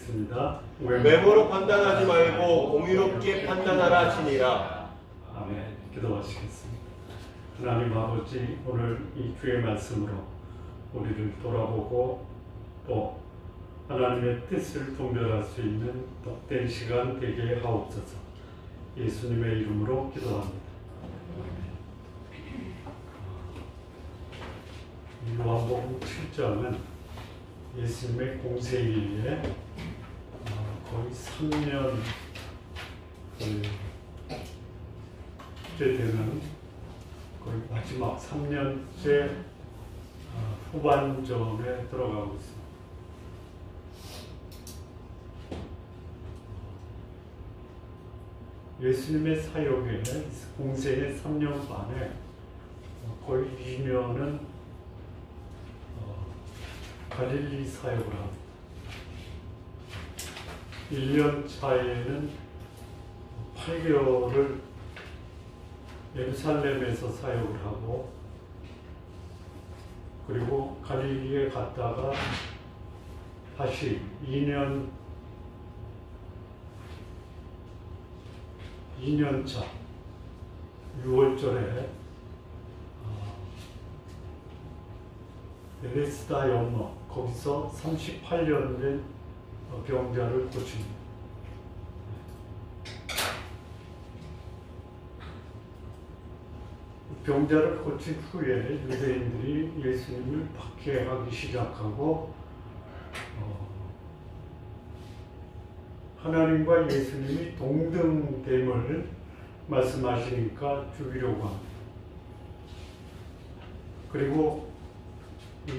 읽겠습니다. 외모로 판단하지 말고 공의롭게 판단하라 하시니라. 아멘. 기도하시겠습니다. 하나님 아버지, 오늘 이 주의 말씀으로 우리를 돌아보고 또 하나님의 뜻을 분별할 수 있는 복된 시간 되게 하옵소서. 예수님의 이름으로 기도합니다. 요한복음 7장은 예수님의 공생일에 거의 3년 되는 거의 마지막 3년째 후반전에 들어가고 있습니다. 예수님의 사역에 공생의 3년 반에 거의 2년은 갈릴리 사역을 합니다. 1년 차에는 8개월을 예루살렘에서 사역을 하고, 그리고 갈릴리에 갔다가 다시 2년 차 6월절에 베데스다 연못, 거기서 38년 된 병자를 고칩니다. 병자를 고친 후에 유대인들이 예수님을 박해하기 시작하고, 하나님과 예수님이 동등됨을 말씀하시니까 죽이려고 합니다. 그리고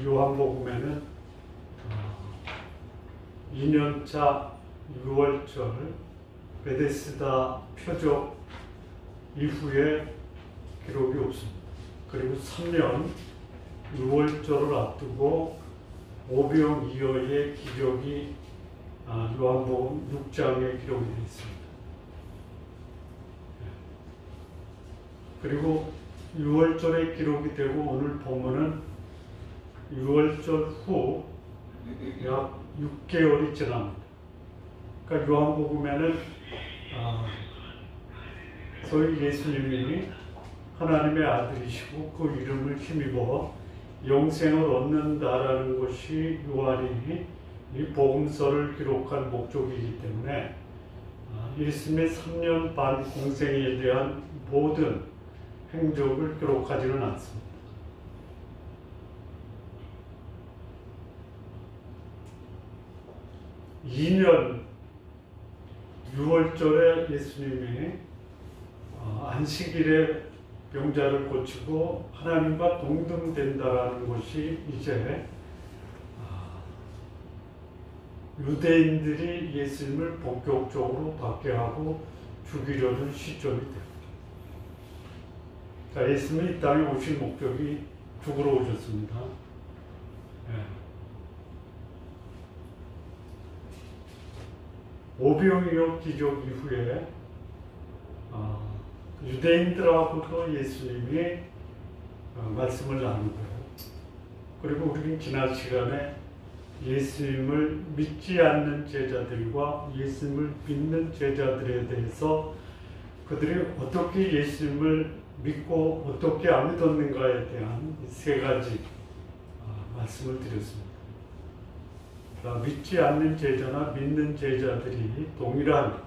요한복음에는 2년차 6월절 베데스다 표적 이후에 기록이 없습니다. 그리고 3년 6월절을 앞두고 오병이어의 기적이 요한복음 6장에 기록이 되어 있습니다. 그리고 6월절에 기록이 되고 오늘 본문은 6월절 후 약 6개월이 지납니다. 그러니까 요한복음에는 소위 예수님이 하나님의 아들이시고 그 이름을 힘입어 영생을 얻는다라는 것이 요한이 이 복음서를 기록한 목적이기 때문에 예수님의 3년 반 공생에 대한 모든 행적을 기록하지는 않습니다. 2년 6월절에 예수님이 안식일에 병자를 고치고 하나님과 동등된다라는 것이 이제 유대인들이 예수님을 본격적으로 박해하고 죽이려는 시점이 됩니다. 자, 예수님이 이 땅에 오신 목적이 죽으러 오셨습니다. 오병이어 기적 이후에 유대인들하고도 예수님이 말씀을 나누고요. 그리고 우리는 지난 시간에 예수님을 믿지 않는 제자들과 예수님을 믿는 제자들에 대해서 그들이 어떻게 예수님을 믿고 어떻게 안 믿었는가에 대한 세 가지 말씀을 드렸습니다. 믿지 않는 제자나 믿는 제자들이 동일한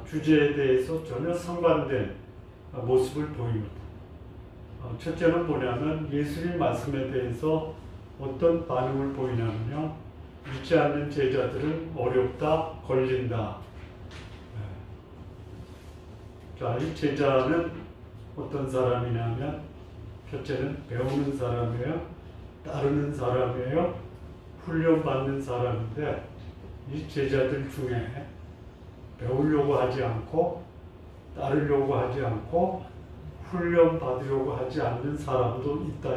주제에 대해서 전혀 상반된 모습을 보입니다. 첫째는 뭐냐면 예수님 말씀에 대해서 어떤 반응을 보이냐면요, 믿지 않는 제자들은 어렵다, 걸린다. 자, 이 제자는 어떤 사람이냐면 첫째는 배우는 사람이에요, 따르는 사람이에요, 훈련받는 사람인데 이 제자들 중에 배우려고 하지 않고 따르려고 하지 않고 훈련받으려고 하지 않는 사람도 있다.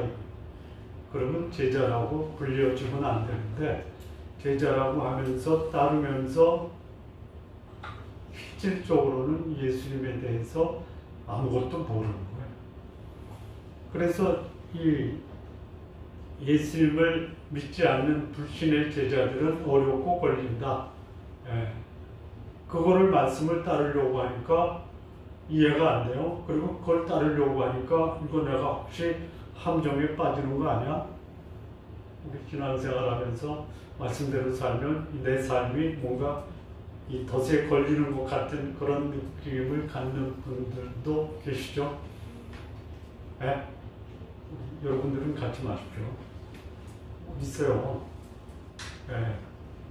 그러면 제자라고 불려주면 안 되는데 제자라고 하면서 따르면서 실질적으로는 예수님에 대해서 아무것도 모르는 거예요. 그래서 이 예수님을 믿지 않는 불신의 제자들은 어렵고 걸린다. 예. 그거를 말씀을 따르려고 하니까 이해가 안 돼요. 그리고 그걸 따르려고 하니까 이거 내가 혹시 함정에 빠지는 거 아니야? 우리 신앙생활하면서 말씀대로 살면 내 삶이 뭔가 이 덫에 걸리는 것 같은 그런 느낌을 갖는 분들도 계시죠? 예? 여러분들은 갖지 마십시오. 있어요. 예.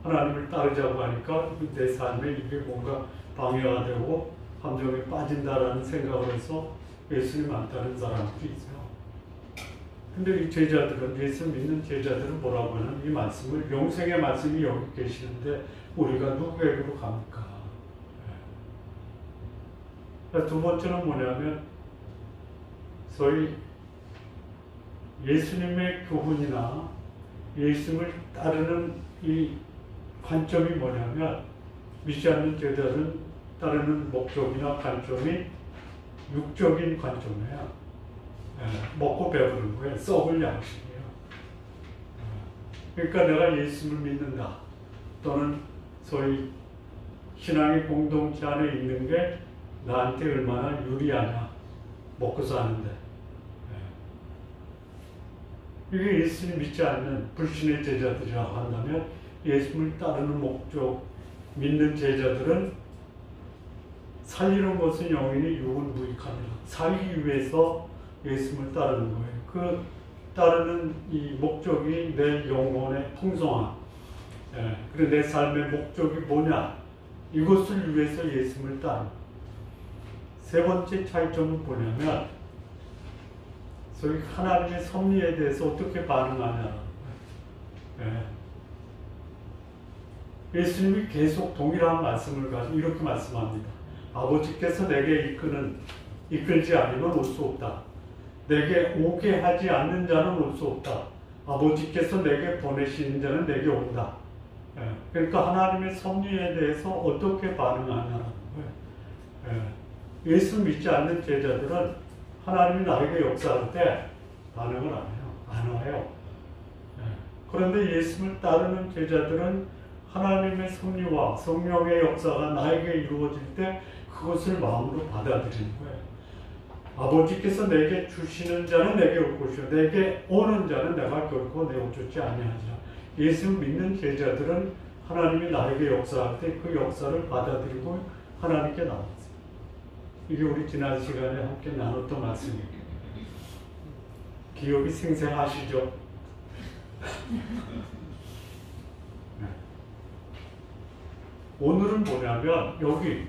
하나님을 따르자고 하니까 내 삶에 이게 뭔가 방해가 되고 함정에 빠진다라는 생각을 해서 예수님 안 따르는 사람들이 있어요. 근데 이 제자들은, 예수 믿는 제자들은 뭐라고 하는 이 말씀을, 영생의 말씀이 여기 계시는데 우리가 누구에게로 갑니까? 네. 두 번째는 뭐냐면 소위 예수님의 교훈이나 예수님을 따르는 이 관점이 뭐냐면, 믿지 않는 제자들은 따르는 목적이나 관점이 육적인 관점이에요. 먹고 배부른 거예요. 썩을 양식이에요. 그러니까 내가 예수를 믿는다, 또는 소위 신앙의 공동체 안에 있는 게 나한테 얼마나 유리하냐, 먹고 사는데. 이게 예수님 믿지 않는 불신의 제자들이라고 한다면, 예수를 따르는 목적, 믿는 제자들은 살리는 것은 영원히 육은 무익하니라. 살기 위해서 예수를 따르는 거예요. 그 따르는 이 목적이 내 영혼의 풍성함, 그리고 내 삶의 목적이 뭐냐, 이것을 위해서 예수를 따르는. 세 번째 차이점은 뭐냐면, 소위 하나님의 섭리에 대해서 어떻게 반응하냐는 거예요. 예수님이 계속 동일한 말씀을 가지고 이렇게 말씀합니다. 아버지께서 내게 이끌지 않으면 올 수 없다. 내게 오게 하지 않는 자는 올 수 없다. 아버지께서 내게 보내시는 자는 내게 온다. 그러니까 하나님의 섭리에 대해서 어떻게 반응하냐는 거예요. 예수 믿지 않는 제자들은 하나님이 나에게 역사할 때 반응을 안 해요. 안 와요. 그런데 예수를 따르는 제자들은 하나님의 섭리와 성령의 역사가 나에게 이루어질 때 그것을 마음으로 받아들이는 거예요. 아버지께서 내게 주시는 자는 내게 올 것이요 내게 오는 자는 내가 결코 내어주지 아니하리라. 예수 믿는 제자들은 하나님이 나에게 역사할 때 그 역사를 받아들이고 하나님께 나왔어요. 이게 우리 지난 시간에 함께 나눴던 말씀이에요. 기억이 생생하시죠? 오늘은 뭐냐면 여기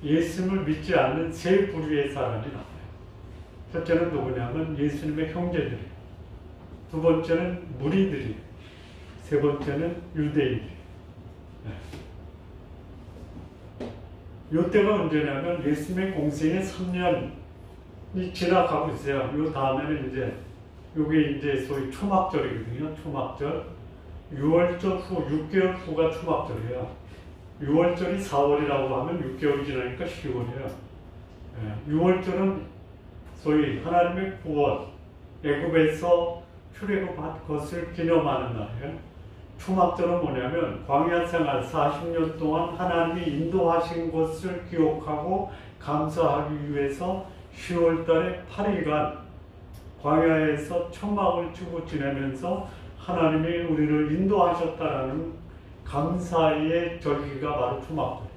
예수님을 믿지 않는 세 부류의 사람이 나와요. 첫째는 누구냐면 예수님의 형제들이, 두 번째는 무리들이, 세 번째는 유대인들이. 이때가 언제냐면 예수님의 공생의 3년이 지나가고 있어요. 이 다음에는 이제 이게 이제 소위 초막절이거든요. 초막절. 6월절 후 6개월 후가 초막절이에요. 6월절이 4월이라고 하면 6개월이 지나니까 10월이에요. 6월절은 소위 하나님의 구원, 애굽에서 출애굽한 것을 기념하는 날이에요. 초막절은 뭐냐면 광야 생활 40년 동안 하나님이 인도하신 것을 기억하고 감사하기 위해서 10월 달에 8일간 광야에서 천막을 치고 지내면서 하나님이 우리를 인도하셨다라는 감사의 절기가 바로 초막절.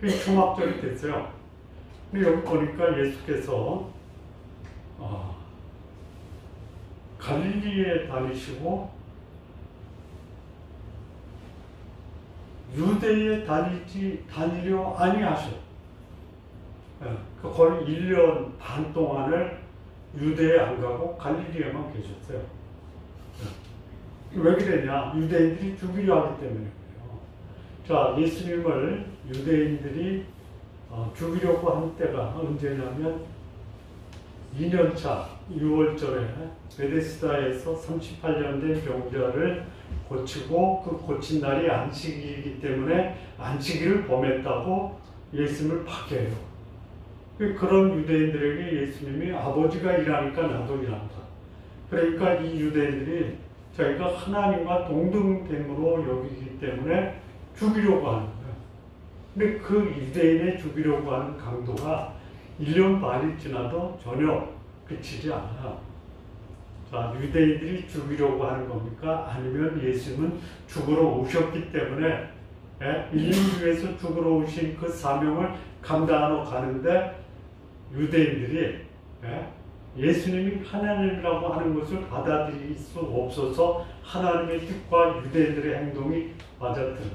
그게 초막절이 됐어요. 근데 여기 보니까 예수께서 갈릴리에 다니시고 유대에 다니려 아니하셔. 거의 1년 반 동안을 유대에 안 가고 갈릴리에만 계셨어요. 왜 그랬냐? 유대인들이 죽이려 하기 때문에 그래요. 자, 예수님을 유대인들이 죽이려고 한 때가 언제냐면 2년차 6월절에 베데스다에서 38년 된 병자를 고치고 그 고친 날이 안식일이기 때문에 안식일을 범했다고 예수님을 박해해요. 그런 유대인들에게 예수님이 아버지가 일하니까 나도 일한다. 그러니까 이 유대인들이 자기가 하나님과 동등됨으로 여기기 때문에 죽이려고 하는 거예요. 근데 그 유대인의 죽이려고 하는 강도가 1년 반이 지나도 전혀 그치지 않아요. 자, 유대인들이 죽이려고 하는 겁니까? 아니면 예수님은 죽으러 오셨기 때문에 인류 위해서 죽으러 오신 그 사명을 감당하러 가는데 유대인들이 예수님이 하나님이라고 하는 것을 받아들일 수 없어서 하나님의 뜻과 유대인들의 행동이 맞아뜨는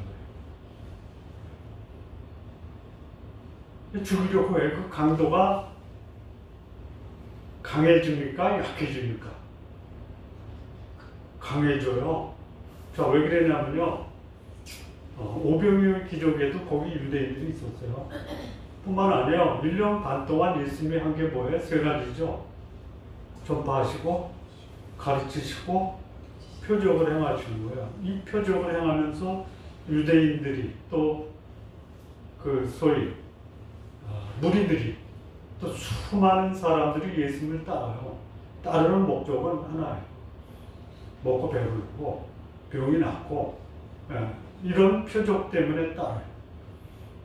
거예요. 죽이려고 해. 그 강도가 강해집니까? 약해집니까? 강해져요. 자, 왜 그랬냐면요. 오병이어 기적에도 거기 유대인들이 있었어요. 뿐만 아니라 1년 반 동안 예수님이 한 게 뭐예요? 세 가지죠. 전파하시고, 가르치시고, 표적을 행하시는 거예요. 이 표적을 행하면서 유대인들이 또 그 소위 무리들이 또 수많은 사람들이 예수님을 따라요. 따르는 목적은 하나예요. 먹고 배부르고 병이 낫고 이런 표적 때문에 따라요.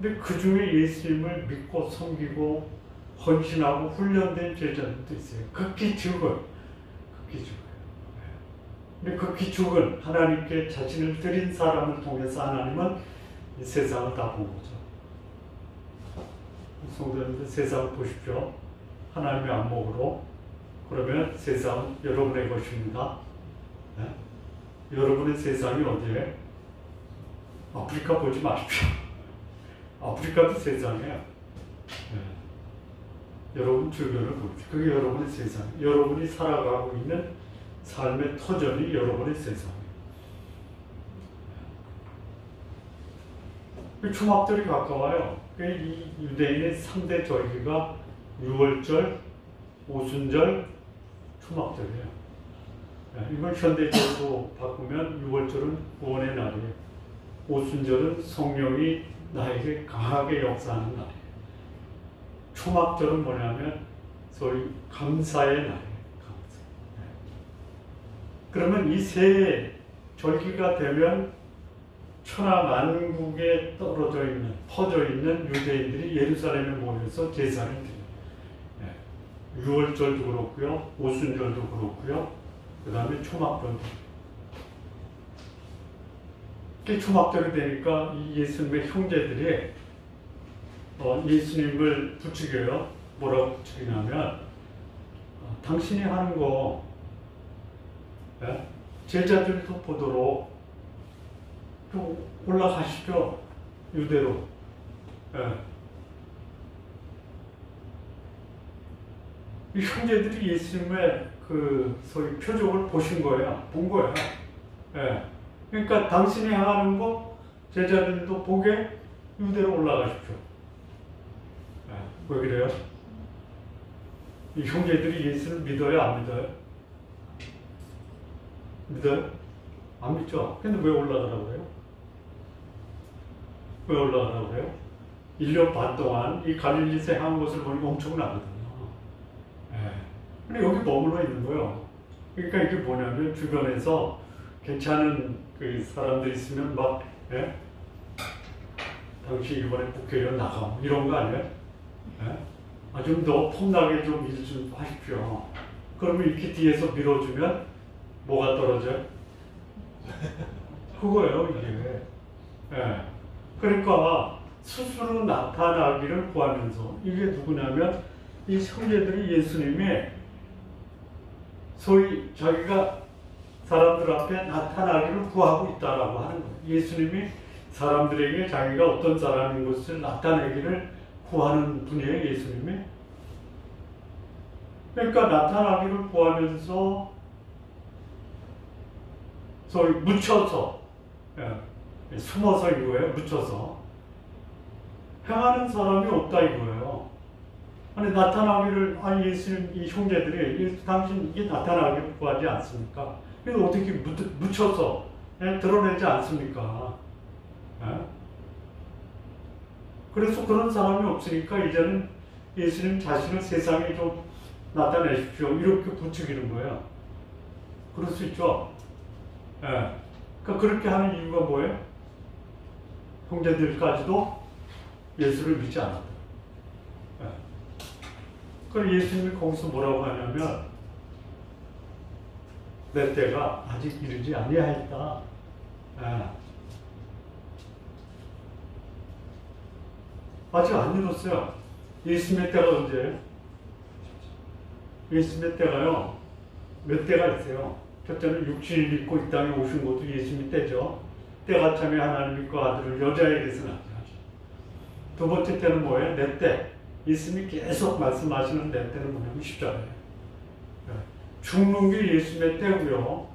근데 그 중에 예수님을 믿고 섬기고 헌신하고 훈련된 제자들도 있어요. 극히 적어요. 극히 적어요. 근데 극히 적은 하나님께 자신을 드린 사람을 통해서 하나님은 이 세상을 다 본 거죠. 성도님들 세상을 보십시오. 하나님의 안목으로. 그러면 세상은 여러분의 것입니다. 여러분의 세상이 어디에? 아프리카 보지 마십시오. 아프리카도 세상이에요. 여러분 주변을 보십시오. 그게 여러분의 세상. 여러분이 살아가고 있는 삶의 터전이 여러분의 세상이에요. 초막절이 가까워요. 이 유대인의 3대 절기가 유월절, 오순절, 초막절이에요. 이걸 현대적으로 바꾸면 유월절은 구원의 날이에요. 오순절은 성령이 나에게 강하게 역사하는 날이에요. 초막절은 뭐냐면 소위 감사의 날이에요. 감사. 그러면 이 세 절기가 되면 천하 만국에 떨어져 있는, 퍼져 있는 유대인들이 예루살렘에 모여서 제사를 드려요. 유월절도 그렇고요, 오순절도 그렇고요, 그 다음에 초막절도. 초막절이 되니까 이 예수님의 형제들이 예수님을 부추겨요. 뭐라고 부추기냐면 당신이 하는 거 제자들도 보도록 좀 올라가시죠. 유대로. 이 형제들이 예수님의 그 소위 표적을 보신 거예요. 본 거예요. 그러니까 당신이 행하는 거 제자들도 보게 유대로 올라가십시오. 왜 그래요? 이 형제들이 예수를 믿어요? 안 믿어요? 믿어요? 안 믿죠? 근데 왜 올라가라고 해요? 왜 올라가라고 해요? 1년 반 동안 이 갈릴리에서 향한 것을 보니까 엄청나거든요. 근데 여기 머물러 있는 거예요. 그러니까 이게 뭐냐면 주변에서 괜찮은 그 사람들 있으면 막 당신 이번에 국회의원 나가 이런 거 아니에요? 좀 더 폼나게 좀 일 좀 하십시오. 그러면 이렇게 뒤에서 밀어주면 뭐가 떨어져요? 그거예요 이게. 그러니까 스스로 나타나기를 구하면서 이게 누구냐면 이 형제들이 예수님이 소위 자기가 사람들 앞에 나타나기를 구하고 있다라고 하는 거예요. 예수님이 사람들에게 자기가 어떤 사람인 것을 나타내기를 구하는 분이에요, 예수님이. 그러니까 나타나기를 구하면서 소위 묻혀서, 숨어서 이거예요, 묻혀서. 행하는 사람이 없다 이거예요. 아니, 나타나기를, 예수님, 이 형제들이, 당신 이게 나타나기를 구하지 않습니까? 그래서 어떻게 묻혀서 드러내지 않습니까? 그래서 그런 사람이 없으니까 이제는 예수님 자신을 세상에 좀 나타내십시오. 이렇게 부추기는 거예요. 그럴 수 있죠. 예. 그러니까 그렇게 하는 이유가 뭐예요? 형제들까지도 예수를 믿지 않았다. 예. 그럼 예수님이 거기서 뭐라고 하냐면 내 때가 아직 이르지 아니하였다. 예. 아직 안 이뤘어요. 예수님의 때가 언제예요? 예수님의 때가요, 몇 때가 있어요. 첫째는 육신을 입고 이 땅에 오신 것도 예수님의 때죠. 때가 참에 하나님 그 아들을 여자에게서 낳게 하죠. 두 번째 때는 뭐예요? 내 때. 예수님이 계속 말씀하시는 내 때는 뭐냐면 십자가예요. 죽는 게 예수님의 때고요.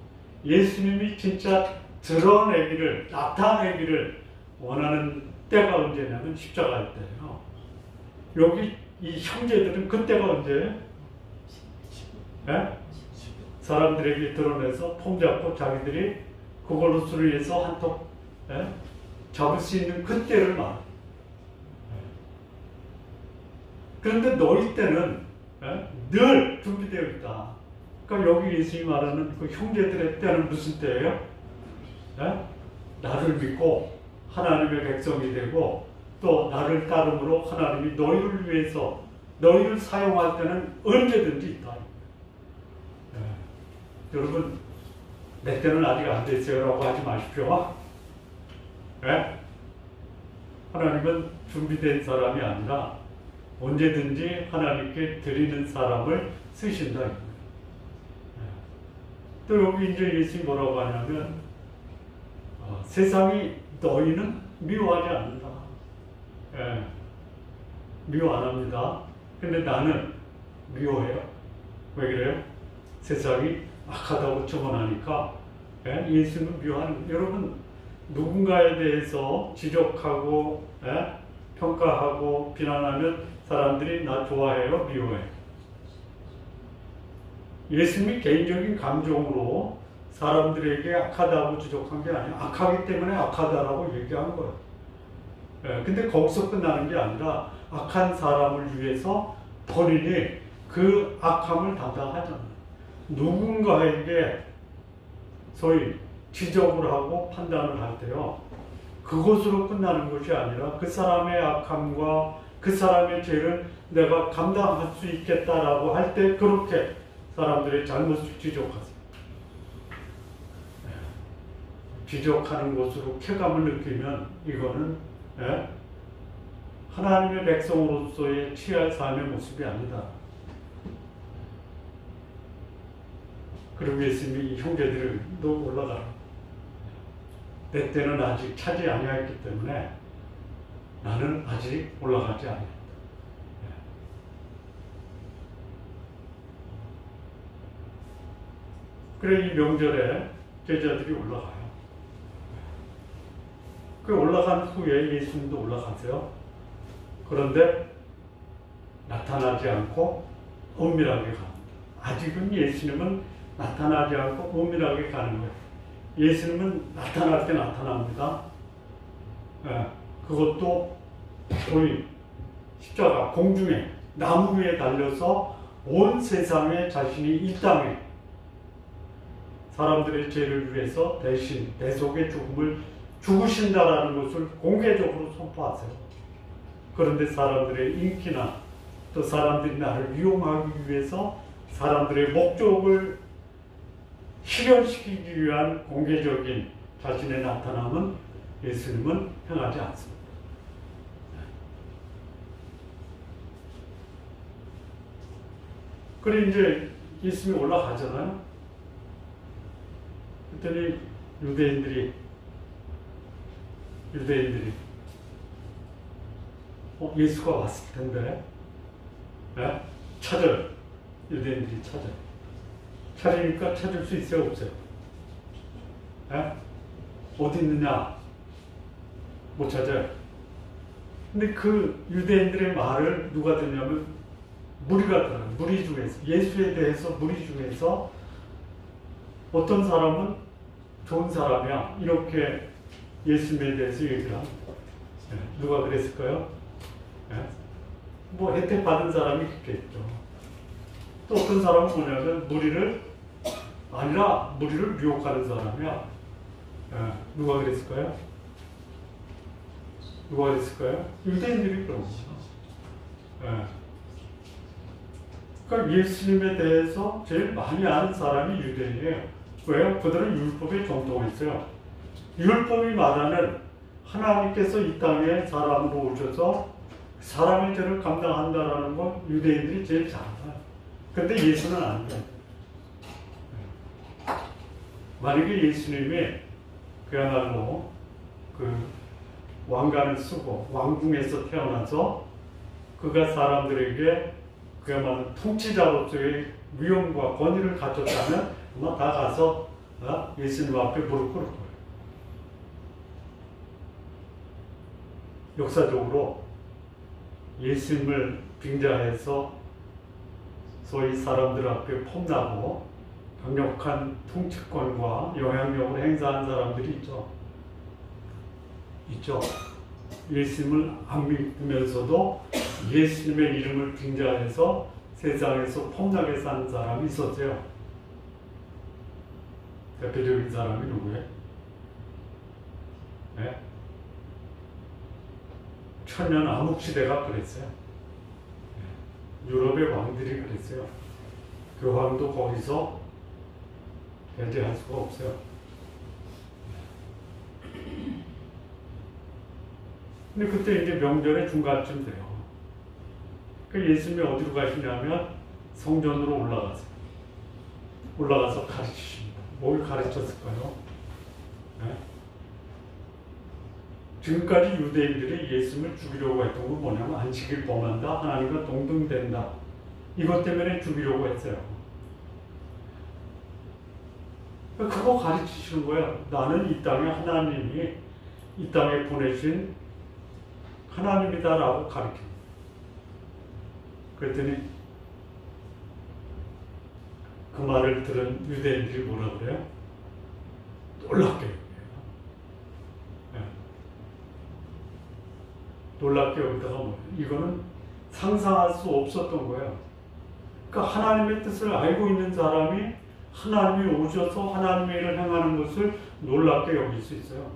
예수님이 진짜 드러내기를, 나타내기를 원하는 때가 언제냐면 십자가일 때예요. 여기 이 형제들은 그때가 언제예요? 예? 사람들에게 드러내서 폼 잡고 자기들이 그걸로 술을 위해서 한턱 잡을 수 있는 그때를 말해요. 그런데 너희 때는 늘 준비되어 있다. 그러니까 여기 예수님이 말하는 그 형제들의 때는 무슨 때예요? 나를 믿고 하나님의 백성이 되고 또 나를 따름으로 하나님이 너희를 위해서 너희를 사용할 때는 언제든지 있다. 여러분, 내 때는 아직 안 됐어요 라고 하지 마십시오. 하나님은 준비된 사람이 아니라 언제든지 하나님께 드리는 사람을 쓰신다. 또 여기 이제 예수님이 뭐라고 하냐면 세상이 너희는 미워하지 않는다. 미워 안 합니다. 근데 나는 미워해요. 왜 그래요? 세상이 악하다고 처벌하니까 예수님은 미워하는. 여러분, 누군가에 대해서 지적하고 평가하고 비난하면 사람들이 나 좋아해요? 미워해요? 예수님이 개인적인 감정으로 사람들에게 악하다고 지적한 게 아니에요. 악하기 때문에 악하다라고 얘기한 거예요. 근데 거기서 끝나는 게 아니라 악한 사람을 위해서 본인이 그 악함을 담당하잖아요. 누군가에게 소위 지적을 하고 판단을 할 때요, 그것으로 끝나는 것이 아니라 그 사람의 악함과 그 사람의 죄를 내가 감당할 수 있겠다라고 할 때 그렇게 사람들의 잘못을 지적하세요. 지적하는 것으로 쾌감을 느끼면 이거는 하나님의 백성으로서의 취할 삶의 모습이 아니다. 그리고 예수님이 이 형제들도 올라가라. 내 때는 아직 차지 아니하였기 때문에 나는 아직 올라가지 않았다. 그래, 이 명절에 제자들이 올라가요. 그 올라간 후에 예수님도 올라가세요. 그런데 나타나지 않고 은밀하게 갑니다. 아직은 예수님은 나타나지 않고 은밀하게 가는 거예요. 예수님은 나타날 때 나타납니다. 그것도 거의 십자가 공중에 나무 위에 달려서 온 세상에 자신이 이 땅에 사람들의 죄를 위해서 대신 대속의 죽음을 죽으신다라는 것을 공개적으로 선포하세요. 그런데 사람들의 인기나 또 사람들이 나를 이용하기 위해서 사람들의 목적을 실현시키기 위한 공개적인 자신의 나타남은 예수님은 행하지 않습니다. 그래 이제 예수님이 올라가잖아요. 그랬더니 유대인들이 예수가 왔을 텐데 찾아요. 유대인들이 찾아요. 찾으니까 찾을 수 있어요? 없어요? 어디 있느냐? 못 찾아요. 근데 그 유대인들의 말을 누가 듣냐면 무리가 들어요. 무리 중에서, 예수에 대해서 무리 중에서 어떤 사람은 좋은 사람이야, 이렇게 예수님에 대해서 얘기를 합니다. 누가 그랬을까요? 뭐 혜택 받은 사람이 있겠죠. 또 어떤 사람은 뭐냐면 무리를 유혹하는 사람이야. 누가 그랬을까요? 누가 그랬을까요? 유대인들이 그런 거죠. 그러니까 예수님에 대해서 제일 많이 아는 사람이 유대인이에요. 왜요? 그들은 율법에 정통했어요. 율법이 말하는 하나님께서 이 땅에 사람으로 오셔서 사람의 죄를 감당한다라는 건 유대인들이 제일 잘 알아요. 근데 예수는 안 돼요. 만약에 예수님이 그야말로 그 왕관을 쓰고 왕궁에서 태어나서 그가 사람들에게 그야말로 통치자로서의 위엄과 권위를 가졌다면 아마 다 가서 예수님 앞에 무릎 꿇을 거예요. 역사적으로 예수님을 빙자해서 소위 사람들 앞에 폼나고 강력한 통치권과 영향력을 행사한 사람들이 있죠. 예수님을 안 믿으면서도 예수님의 이름을 빙자해서 세상에서 폼나게 사는 사람이 있었어요. 대표적인 사람이 누구예요? 네? 천년 암흑시대가 그랬어요. 유럽의 왕들이 그랬어요. 그 왕도 거기서 배제할 수가 없어요. 근데 그때 이제 명절의 중간쯤 돼요. 그 예수님이 어디로 가시냐면 성전으로 올라가서 가르치십니다. 뭘 가르쳤을까요? 네? 지금까지 유대인들이 예수님을 죽이려고 했던 건 뭐냐면 안식일 범한다, 하나님과 동등된다. 이것 때문에 죽이려고 했어요. 그거 가르치시는 거예요. 나는 이 땅에 하나님이 이 땅에 보내신 하나님이다라고 가르칩니다. 그랬더니 그 말을 들은 유대인들이 뭐라 그래요? 놀랍게 여겨요. 놀랍게 여기다가 뭐예요? 이거는 상상할 수 없었던 거예요. 그러니까 하나님의 뜻을 알고 있는 사람이 하나님이 오셔서 하나님의 일을 행하는 것을 놀랍게 여길 수 있어요.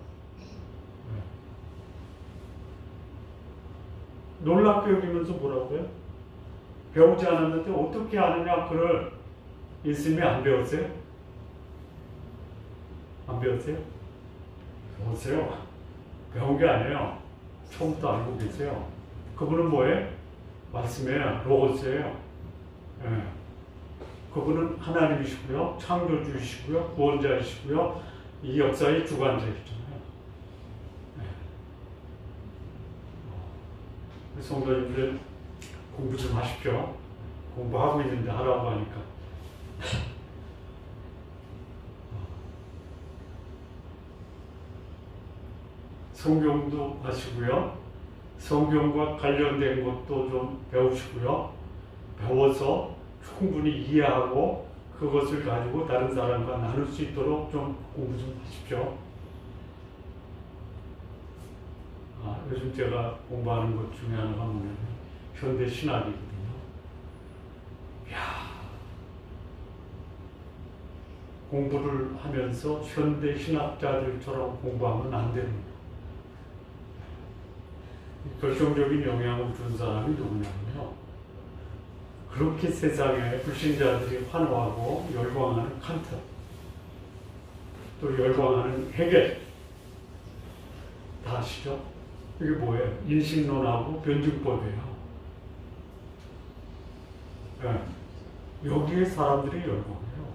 놀랍게 여기면서 뭐라고요? 배우지 않았는데 어떻게 아느냐? 그를 예수님이 안 배웠어요? 안 배웠어요? 배웠어요. 배운 게 아니에요. 처음부터 알고 계세요. 그분은 뭐예요? 말씀이에요. 로고스예요. 예. 그분은 하나님이시고요. 창조주이시고요. 구원자이시고요. 이 역사의 주관자이시잖아요. 예. 성도님들 공부 좀 하십시오. 공부하고 있는데 하라고 하니까. 성경도 하시고요. 성경과 관련된 것도 좀 배우시고요. 배워서 충분히 이해하고 그것을 가지고 다른 사람과 나눌 수 있도록 좀 공부 좀 하십시오. 요즘 제가 공부하는 것 중에 하나가 뭐냐면 현대 신학이거든요. 공부를 하면서 현대 신학자들처럼 공부하면 안 됩니다. 결정적인 영향을 준 사람이 누구냐면요. 그렇게 세상에 불신자들이 환호하고 열광하는 칸트, 또 열광하는 헤겔, 다 아시죠? 이게 뭐예요? 인식론하고 변증법이에요. 네. 여기에 사람들이 열광해요.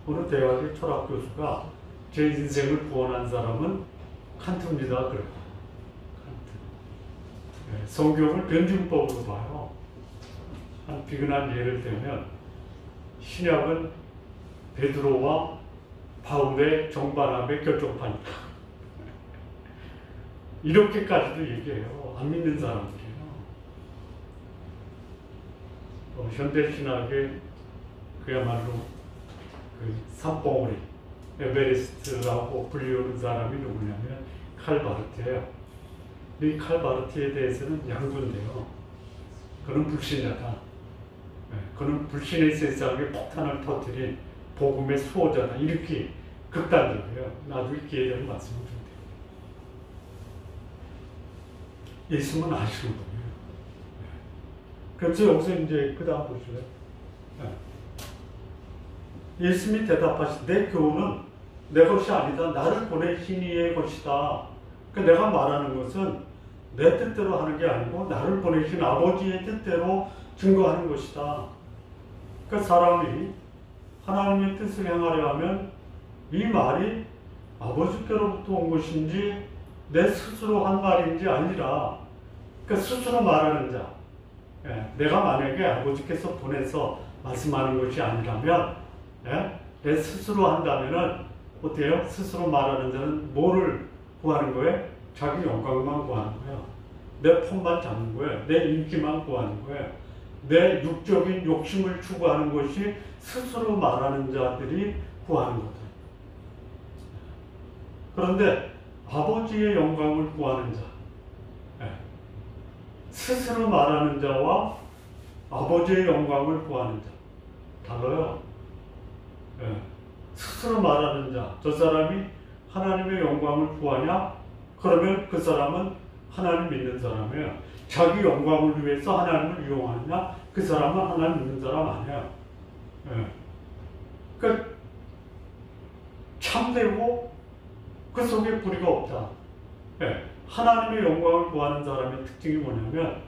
어느 대학의 철학 교수가 제 인생을 구원한 사람은 칸트입니다. 그래요. 칸트. 성경을 변증법으로 봐요. 한 비근한 예를 들면 신약은 베드로와 바울의 정반합의 결정판이다. 이렇게까지도 얘기해요. 안 믿는 사람들이에요. 현대신학의 그야말로 그 산봉우리 에베레스트라고 불리우는 사람이 누구냐면 칼바르트예요. 이 칼바르트에 대해서는 양분돼요. 그는 불신자다. 그는 불신의 세상에 폭탄을 터뜨린 복음의 수호자다. 이렇게 극단적이에요. 나중에 기회 되면 말씀을 드릴게요. 예수님은 아시는 거예요. 그래서 여기서 이제 그 다음 보실래요? 예수님이 대답하시되 내 교훈은 내 것이 아니다. 나를 보내신 이의 것이다. 그러니까 내가 말하는 것은 내 뜻대로 하는 게 아니고 나를 보내신 아버지의 뜻대로 증거하는 것이다. 그러니까 사람이 하나님의 뜻을 행하려 하면 이 말이 아버지께로부터 온 것인지 내 스스로 한 말인지 아니라 그러니까 스스로 말하는 자. 내가 만약에 아버지께서 보내서 말씀하는 것이 아니라면 내 스스로 한다면은 어때요? 스스로 말하는 자는 뭐를 구하는 거예요? 자기 영광만 구하는 거예요. 내 폰만 잡는 거예요. 내 인기만 구하는 거예요. 내 육적인 욕심을 추구하는 것이 스스로 말하는 자들이 구하는 거다. 그런데 아버지의 영광을 구하는 자, 스스로 말하는 자와 아버지의 영광을 구하는 자 달라요. 스스로 말하는 자, 저 사람이 하나님의 영광을 구하냐? 그러면 그 사람은 하나님 믿는 사람이에요. 자기 영광을 위해서 하나님을 이용하느냐? 그 사람은 하나님 믿는 사람 아니에요. 그러니까 참되고 그 속에 불의가 없다. 하나님의 영광을 구하는 사람의 특징이 뭐냐면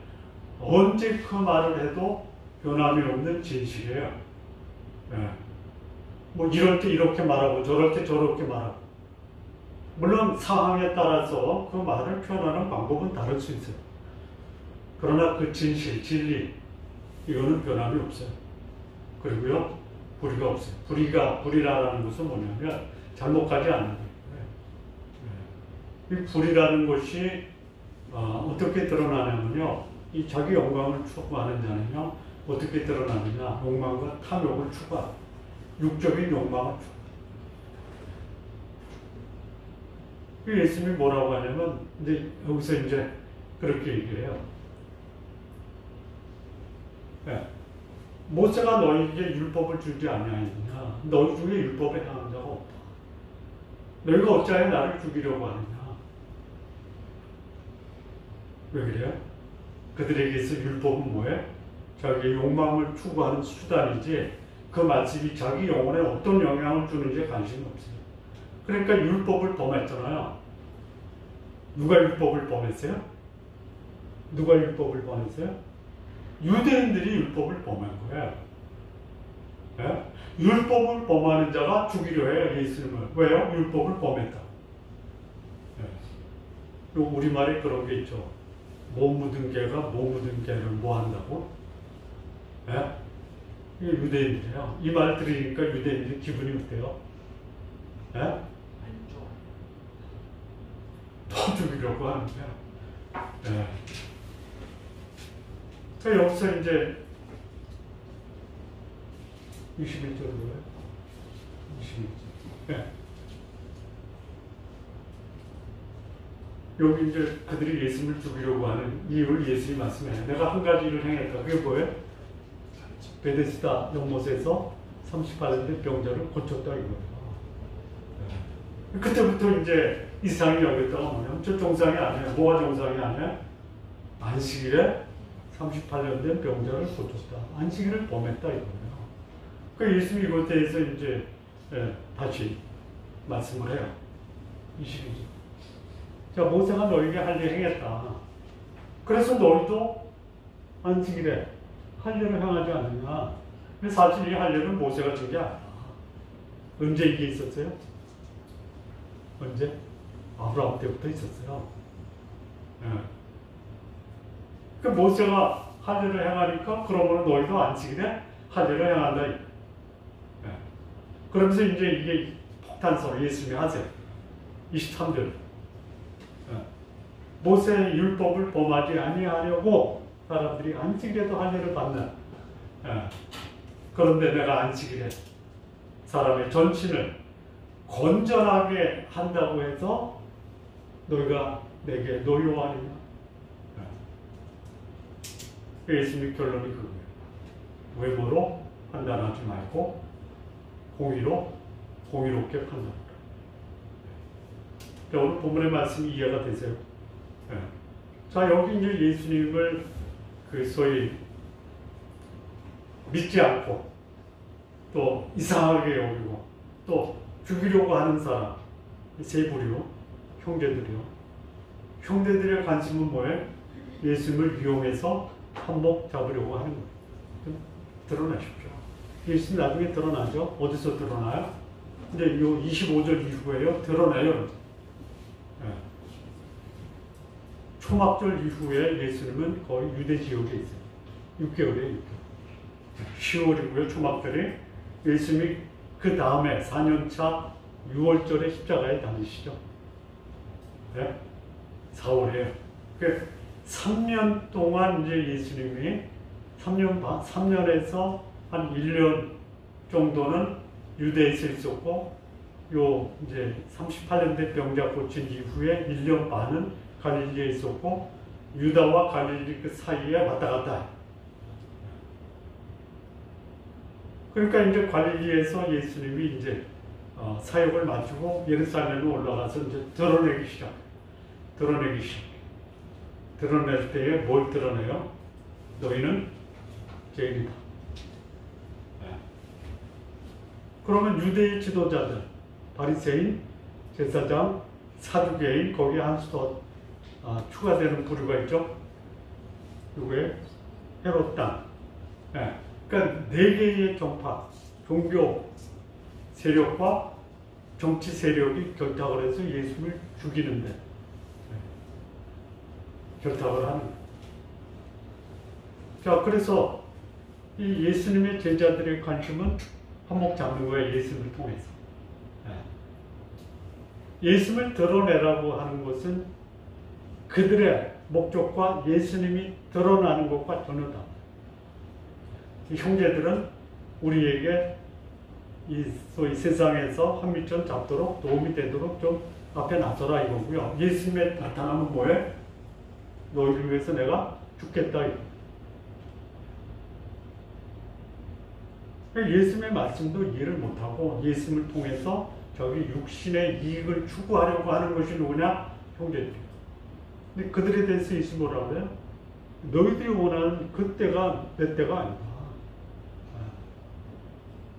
언제 그 말을 해도 변함이 없는 진실이에요. 뭐 이럴 때 이렇게 말하고 저럴 때 저렇게 말하고 물론 상황에 따라서 그 말을 표현하는 방법은 다를 수 있어요. 그러나 그 진실, 진리 이거는 변함이 없어요. 그리고요 불의가 없어요. 불의라는 것은 뭐냐면 잘못하지 않는 거예요. 이 불이라는 것이 어떻게 드러나냐면요. 이 자기 영광을 추구하는 자는요. 어떻게 드러나느냐. 욕망과 탐욕을 추구하는 육적인 욕망을 추구하는. 예수님이 뭐라고 하냐면 이제 여기서 이제 그렇게 얘기해요. 모세가 너희에게 율법을 주지 아니하였느냐. 너희 중에 율법에 행한 자가 없다. 너희가 어찌하여 나를 죽이려고 하느냐. 왜 그래요? 그들에게서 율법은 뭐예요? 자기의 욕망을 추구하는 수단이지 그 말씀이 자기 영혼에 어떤 영향을 주는지에 관심이 없어요. 그러니까 율법을 범했잖아요. 누가 율법을 범했어요? 누가 율법을 범했어요? 유대인들이 율법을 범한 거예요. 율법을 범하는 자가 죽이려 해요. 예수님을. 왜요? 율법을 범했다. 우리말에 그런 게 있죠. 못 묻은 개가 못 묻은 개를 뭐 한다고? 이게 유대인들이에요. 이 말 들으니까 유대인들이 기분이 어때요? 더 죽이려고 하는 거야. 그러니까 여기서 이제 21절로요. 21절. 여기 이제 그들이 예수님을 죽이려고 하는 이유를 예수님이 말씀해요. 내가 한 가지 일을 행했다. 그게 뭐예요? 베데스다 연못에서 38년 된 병자를 고쳤다 이거예요. 그때부터 이제 이상이 여겼다가 뭐냐면 저 정상이 아니에요. 뭐가 정상이 아니에요? 안식일에 38년 된 병자를 고쳤다. 안식일을 범했다 이거예요. 그 예수님이 이것에 대해서 이제 다시 말씀을 해요. 22절. 자, 모세가 너에게 할 일 행했다. 그래서 너희도 안식일에 할 일을 행하지 않느냐. 사실 이 할 일은 모세가 준 게 아니야. 언제 이게 있었어요? 언제? 아브라함 때부터 있었어요. 그 모세가 할 일을 행하니까 그러면 너희도 안식일에 할 일을 행한다. 그러면서 이제 이게 폭탄성을 예수님이 하세요. 23절. 모세의 율법을 범하지 아니하려고 사람들이 안식일에도 할 일을 받는. 그런데 내가 안식일에 사람의 전신을 건전하게 한다고 해서 너희가 내게 노여워하느냐. 예수님의 결론이 그거예요. 외모로 판단하지 말고 공의롭게 판단하라. 자, 오늘 본문의 말씀이 이해가 되세요? 네. 자, 여기 이제 예수님을 소위 믿지 않고 또 이상하게 여기고 또 죽이려고 하는 사람, 세 부류, 형제들이요. 형제들의 관심은 뭐예요? 예수님을 이용해서 한몫 잡으려고 하는 거예요. 좀 드러나십시오. 예수님 나중에 드러나죠? 어디서 드러나요? 이제 이 25절 이후에요. 드러나요. 네. 초막절 이후에 예수님은 거의 유대 지역에 있어요. 6개월이에요. 10월이고요. 초막절이. 예수님이 그 다음에 4년차 6월절에 십자가에 달리시죠. 네? 4월이에요. 그 3년 동안 이제 예수님이 3년에서 한 1년 정도는 유대에서 있었고, 요 이제 38년대 병자 고친 이후에 1년 반은 갈릴리에 있었고, 유다와 갈릴리 그 사이에 왔다 갔다 해요. 그러니까 이제 갈릴리에서 예수님이 이제 사역을 마치고 예루살렘에 올라가서 이제 드러내기 시작. 드러낼 때에 뭘 드러내요? 너희는 죄인이다. 네. 그러면 유대의 지도자들, 바리새인, 제사장, 사두개인, 거기에 한 수 더 추가되는 부류가 있죠. 누구의? 헤롯 땅. 네. 그러니까 네 개의 정파, 종교 세력과 정치 세력이 결탁을 해서 예수를 죽이는데 결탁을 하는 거예요. 자, 그래서 이 예수님의 제자들의 관심은 한몫 잡는 거예요. 예수님을 통해서. 예수님을 드러내라고 하는 것은 그들의 목적과 예수님이 드러나는 것과 전혀 다르다. 이 형제들은 우리에게 이 소위 세상에서 한 미천 잡도록 도움이 되도록 좀 앞에 나서라 이거고요. 예수님의 나타나면 뭐해? 너희를 위해서 내가 죽겠다 이거. 예수님의 말씀도 이해를 못하고 예수님을 통해서 저기 육신의 이익을 추구하려고 하는 것이 누구냐? 형제들이에요. 근데 그들에 대해서 예수님이 뭐라고 해요? 너희들이 원하는 그 때가 내 때가 아니다.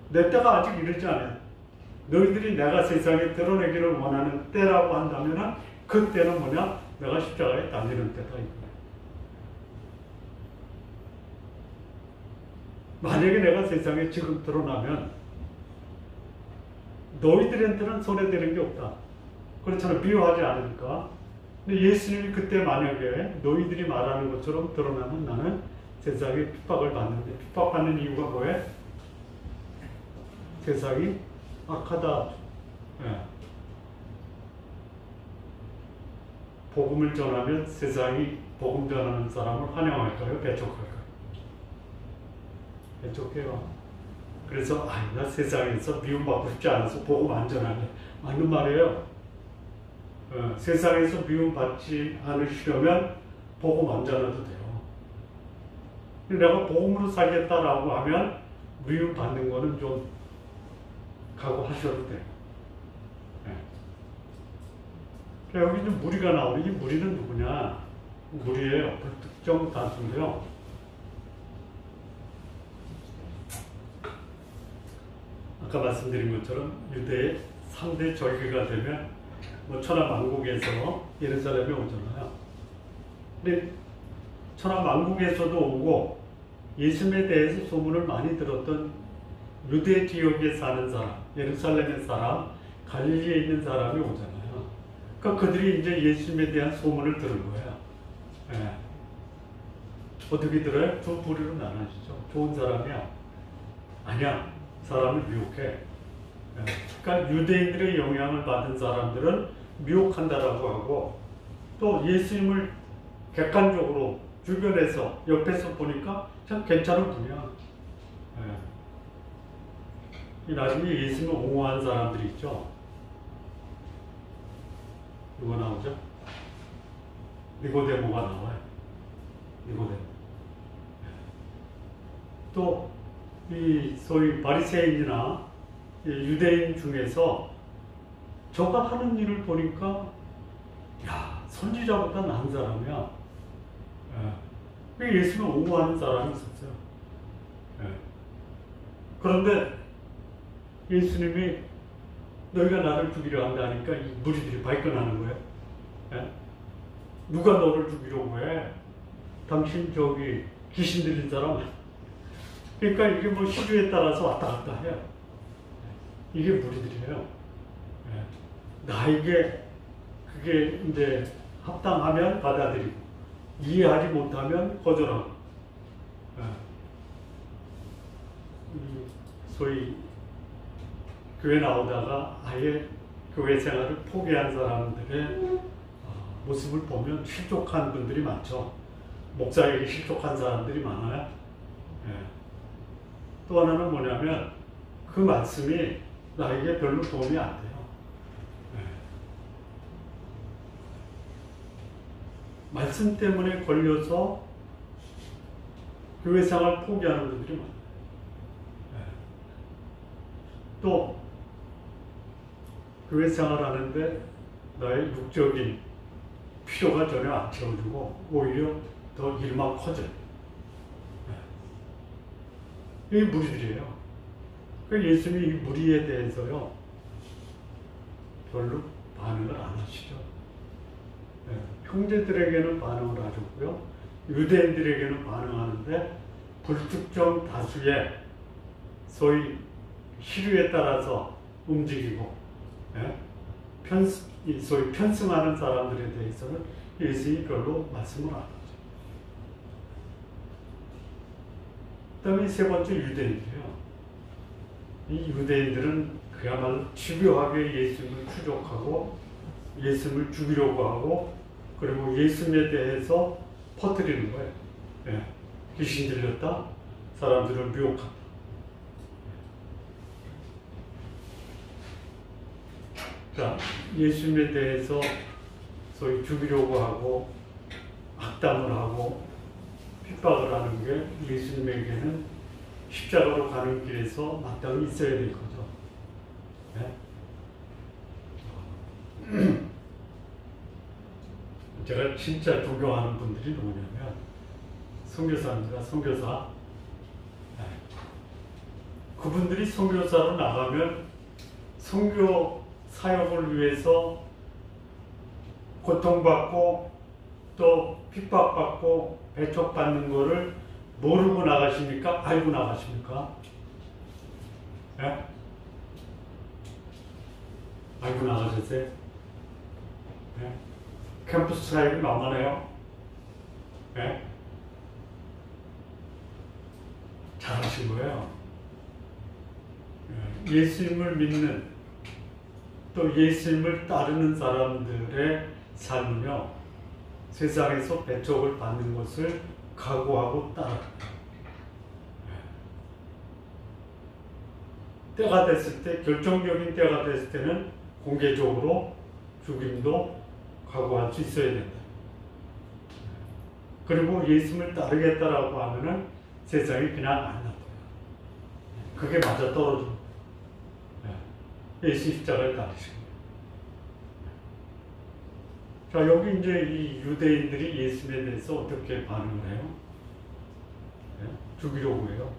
내 때가 아직 이르지 않아요. 너희들이 내가 세상에 드러내기를 원하는 때라고 한다면 그 때는 뭐냐? 내가 십자가에 달리는 때다 이거예요. 만약에 내가 세상에 지금 드러나면 너희들한테는 손해되는 게 없다. 그렇잖아. 비유하지 않으니까. 근데 예수님이 그때 만약에 너희들이 말하는 것처럼 드러나면 나는 세상에 핍박을 받는데 핍박받는 이유가 뭐예요? 세상이 악하다. 예. 복음을 전하면 세상이 복음 전하는 사람을 환영할까요? 배척할까요? 배척해요. 그래서 나 세상에서 미움받고 싶지 않아서 복음 안 전하네. 맞는 말이에요. 세상에서 미움받지 않으시려면 복음 안 전해도 돼요. 내가 복음으로 살겠다라고 하면 미움받는 거는 좀 각오하셔도 돼요. 네. 여기 이제 무리가 나오니 이 무리는 누구냐? 무리예요. 불특정 다수인데요. 아까 말씀드린 것처럼 유대의 3대 절기가 되면 천하만국에서 예루살렘에 오잖아요. 근데 천하만국에서도 오고 예수님에 대해서 소문을 많이 들었던 유대 지역에 사는 사람, 예루살렘의 사람, 갈릴리에 있는 사람이 오잖아요. 그러니까 그들이 이제 예수님에 대한 소문을 들은 거예요. 네. 어떻게 들어요? 두 부류로 나눠지죠. 좋은 사람이야. 아니야. 사람을 미혹해. 네. 그러니까 유대인들의 영향을 받은 사람들은 미혹한다라고 하고 또 예수님을 객관적으로 주변에서 옆에서 보니까 참 괜찮은 분이야. 네. 나중에 예수님을 옹호한 사람들이 있죠. 누가 나오죠? 니고데모가 나와요. 니고데모. 또 이 소위 바리새인이나 유대인 중에서 저가 하는 일을 보니까 야, 선지자보다 나은 사람이야. 예수님을 옹호하는 사람이 있었어요. 그런데 예수님이 너희가 나를 죽이려 한다 하니까 이 무리들이 발끈하는 거예요. 누가 너를 죽이려고 해? 당신 저기 귀신 들린 사람. 그러니까 이게 뭐 시류에 따라서 왔다 갔다 해요. 이게 무리들이에요. 나에게 그게 이제 합당하면 받아들이고 이해하지 못하면 거절하고. 소위 교회 나오다가 아예 교회 생활을 포기한 사람들의 모습을 보면 실족한 분들이 많죠. 목사에게 실족한 사람들이 많아요. 또 하나는 뭐냐면 그 말씀이 나에게 별로 도움이 안 돼요. 말씀 때문에 걸려서 교회 생활 포기하는 분들이 많아요. 또 교회 생활하는데 나의 육적인 필요가 전혀 안 채워주고 오히려 더 일만 커져요. 이게 무리들이에요. 그러니까 예수님이 이 무리에 대해서요 별로 반응을 안 하시죠. 형제들에게는 반응을 하셨고요, 유대인들에게는 반응하는데 불특정 다수의 소위 시류에 따라서 움직이고 소위 편승하는 사람들에 대해서는 예수님이 별로 말씀을 안 하죠. 그 다음에 세 번째 유대인들이에요. 이 유대인들은 그야말로 집요하게 예수님을 추적하고 예수님을 죽이려고 하고 그리고 예수님에 대해서 퍼뜨리는 거예요. 귀신 들렸다, 사람들을 미혹한다. 자, 예수님에 대해서 소위 죽이려고 하고 악담을 하고 핍박을 하는 게 예수님에게는 십자가로 가는 길에서 마땅히 있어야 될 거죠. 제가 진짜 존경하는 분들이 누구냐면 선교사입니다. 선교사. 그분들이 선교사로 나가면 선교 사역을 위해서 고통받고 또 핍박받고 배척받는 거를 모르고 나가십니까? 알고 나가십니까? 알고 나가셨어요? 캠퍼스 사역이 만만해요? 잘하신 거예요. 예수님을 믿는 또 예수님을 따르는 사람들의 삶은요, 세상에서 배척을 받는 것을 각오하고 따라갑니다. 때가 됐을 때, 결정적인 때가 됐을 때는 공개적으로 죽임도 각오할 수 있어야 된다. 그리고 예수님을 따르겠다라고 하면은 세상이 그냥 안 놔둬요. 그게 맞아 떨어져. 예수 십자가를 따르시고. 자, 여기 이제 이 유대인들이 예수님에 대해서 어떻게 반응을 해요? 죽이려고 해요.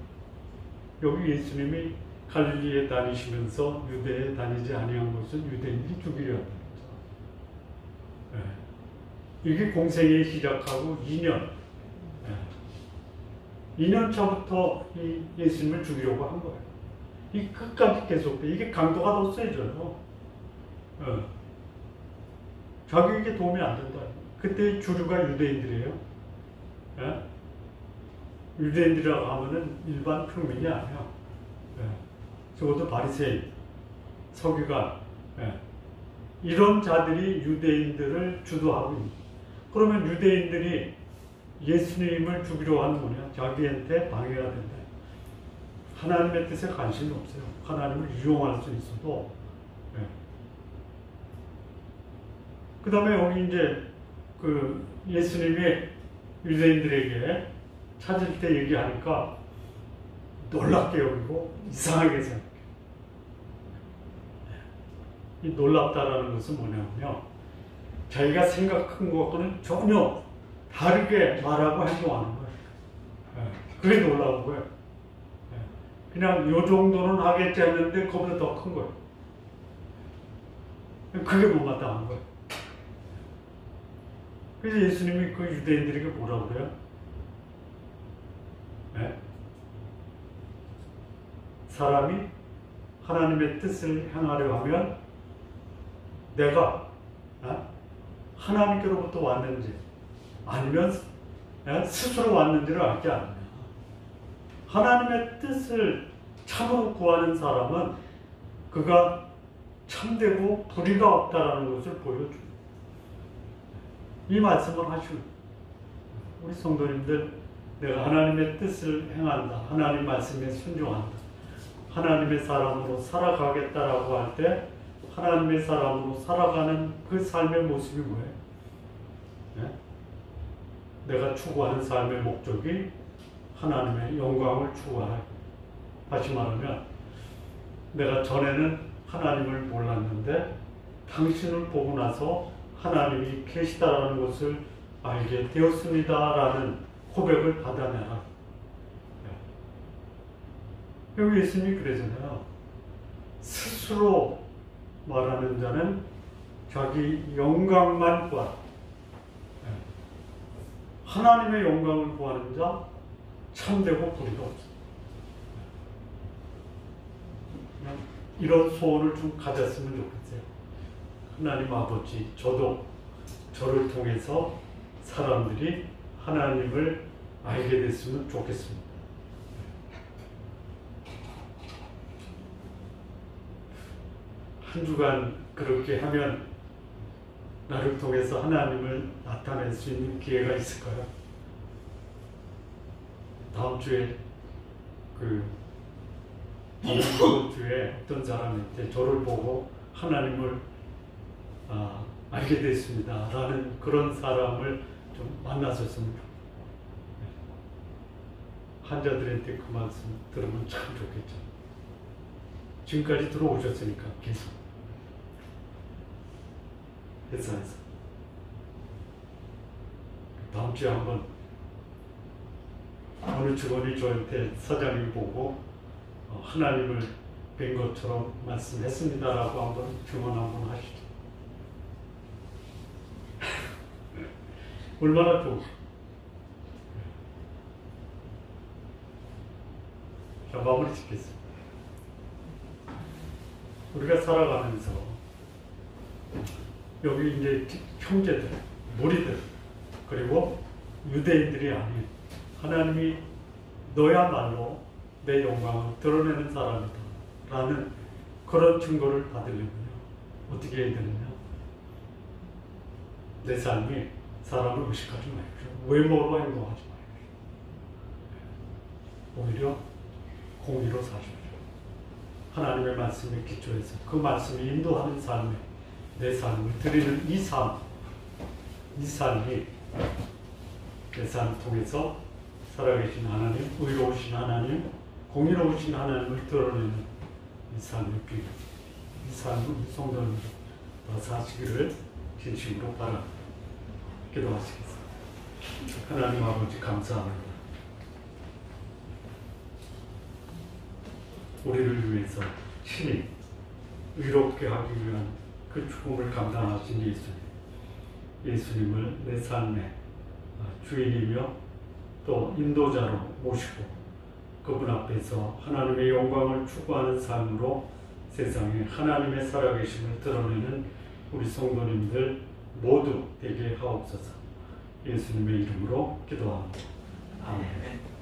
여기 예수님이 갈릴리에 다니시면서 유대에 다니지 아니한 것은 유대인들이 죽이려 합니다. 이게 공생애 시작하고 2년 2년 차부터 이 예수님을 죽이려고 한 거예요. 이 끝까지 계속돼. 이게 강도가 더 세져요. 자기에게 도움이 안 된다. 그때 주류가 유대인들이에요. 유대인들이라고 하면은 일반 평민이 아니야. 적어도 바리새인, 서기관, 이런 자들이 유대인들을 주도하고 있는. 그러면 유대인들이 예수님을 죽이려 하는 거냐? 자기한테 방해가 된다. 하나님의 뜻에 관심이 없어요. 하나님을 이용할 수 있어도. 그 다음에 여기 이제 그 예수님이 유대인들에게 찾을 때 얘기하니까 놀랍게 여기고 이상하게 생각해요. 이 놀랍다라는 것은 뭐냐면요, 자기가 생각한 것과는 전혀 다르게 말하고 행동하는 거예요. 그게 놀라운 거예요. 그냥 요 정도는 하겠지 했는데 그보다 더 큰 거예요. 그게 못마땅한 거예요. 그래서 예수님이 그 유대인들에게 뭐라고 그래요? 사람이 하나님의 뜻을 행하려 하면 내가 하나님께로부터 왔는지 아니면 스스로 왔는지를 알지 않느냐. 하나님의 뜻을 참으로 구하는 사람은 그가 참되고 불의가 없다라는 것을 보여줍니다. 이 말씀을 하시고 우리 성도님들, 내가 하나님의 뜻을 행한다, 하나님 말씀에 순종한다, 하나님의 사람으로 살아가겠다라고 할 때 하나님의 사람으로 살아가는 그 삶의 모습이 뭐예요? 내가 추구하는 삶의 목적이 하나님의 영광을 추구하라. 다시 말하면 내가 전에는 하나님을 몰랐는데 당신을 보고 나서 하나님이 계시다라는 것을 알게 되었습니다라는 고백을 받아내라. 여기 예수님이 그러잖아요. 스스로 말하는 자는 자기 영광만 구하라. 하나님의 영광을 구하는 자 참되고 불의가 없습니다. 이런 소원을 좀 가졌으면 좋겠어요. 하나님 아버지, 저도 저를 통해서 사람들이 하나님을 알게 됐으면 좋겠습니다. 한 주간 그렇게 하면 나를 통해서 하나님을 나타낼 수 있는 기회가 있을까요? 다음 주에 이번 주에 어떤 사람한테 저를 보고 하나님을 알게 됐습니다 라는 그런 사람을 좀 만나셨으면 좋겠어요. 환자들한테 그 말씀 들으면 참 좋겠죠. 지금까지 들어오셨으니까 계속 회사에서 다음 주에 한번 어느 직원이 저한테 사장님 보고 하나님을 뵌 것처럼 말씀했습니다라고 한번 증언 한번 하시죠. 얼마나 좋을까. 자, 마무리 짓겠습니다. 우리가 살아가면서 여기 이제 형제들, 무리들, 그리고 유대인들이 아닌 하나님이 너야말로 내 영광을 드러내는 사람이다 라는 그런 증거를 받으려면요 어떻게 해야 되느냐. 내 삶이 사람을 의식하지 마십시오. 외모로 행동하지 마십시오. 오히려 공의로 사십시오. 하나님의 말씀에 기초해서 그 말씀이 인도하는 삶에 내 삶을 드리는 이 삶이 내 삶을 통해서 살아계신 하나님, 의로우신 하나님, 공의로우신 하나님을 드러내는 이 삶의 비밀, 이 삶을 우리 성도님들 다 사시기를 진심으로 바랍니다. 기도하시겠습니다. 하나님 아버지 감사합니다. 우리를 위해서 친히 의롭게 하기 위한 그 죽음을 감당하신 예수님을 내 삶의 주인이며 또 인도자로 모시고 그분 앞에서 하나님의 영광을 추구하는 삶으로 세상에 하나님의 살아계심을 드러내는 우리 성도님들 모두 되게 하옵소서. 예수님의 이름으로 기도합니다. 아멘.